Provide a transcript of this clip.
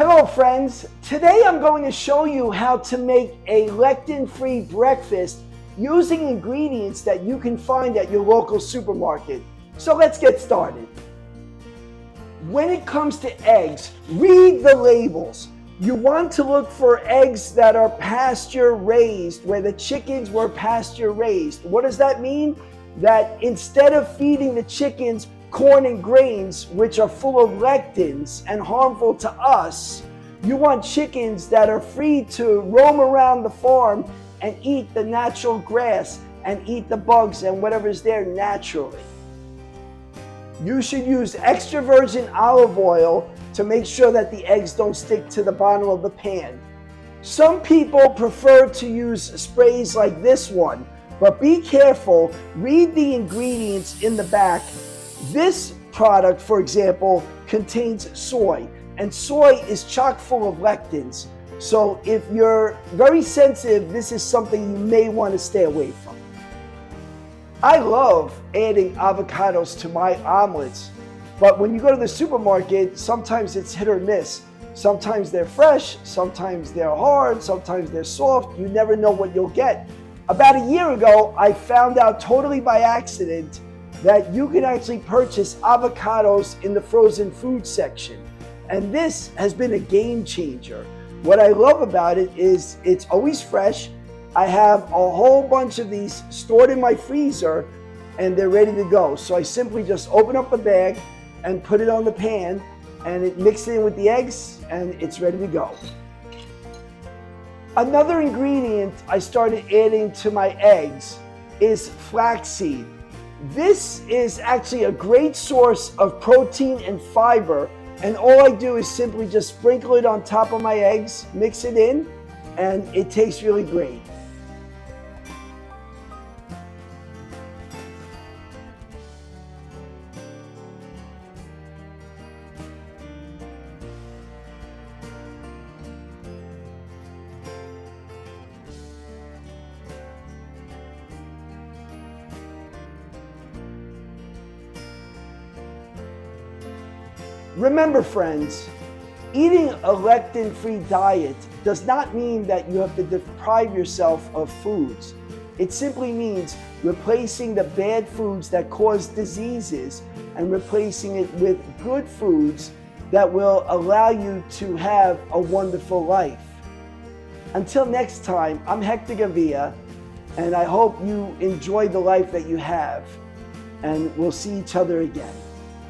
Hello friends, today I'm going to show you how to make a lectin-free breakfast using ingredients that you can find at your local supermarket. So let's get started. When it comes to eggs, read the labels. You want to look for eggs that are pasture-raised, where the chickens were pasture-raised. What does that mean? That instead of feeding the chickens corn and grains, which are full of lectins and harmful to us, you want chickens that are free to roam around the farm and eat the natural grass and eat the bugs and whatever's there naturally. You should use extra virgin olive oil to make sure that the eggs don't stick to the bottom of the pan. Some people prefer to use sprays like this one, but be careful, read the ingredients in the back. This product, for example, contains soy, and soy is chock full of lectins. So if you're very sensitive, this is something you may want to stay away from. I love adding avocados to my omelets, but when you go to the supermarket, sometimes it's hit or miss. Sometimes they're fresh, sometimes they're hard, sometimes they're soft. You never know what you'll get. About a year ago, I found out totally by accident that you can actually purchase avocados in the frozen food section. And this has been a game changer. What I love about it is it's always fresh. I have a whole bunch of these stored in my freezer and they're ready to go. So I simply just open up the bag and put it on the pan and it mixes in with the eggs and it's ready to go. Another ingredient I started adding to my eggs is flaxseed. This is actually a great source of protein and fiber, and all I do is simply just sprinkle it on top of my eggs, mix it in, and it tastes really great. Remember friends, eating a lectin-free diet does not mean that you have to deprive yourself of foods. It simply means replacing the bad foods that cause diseases and replacing it with good foods that will allow you to have a wonderful life. Until next time, I'm Hector Gavilla, and I hope you enjoy the life that you have, and we'll see each other again.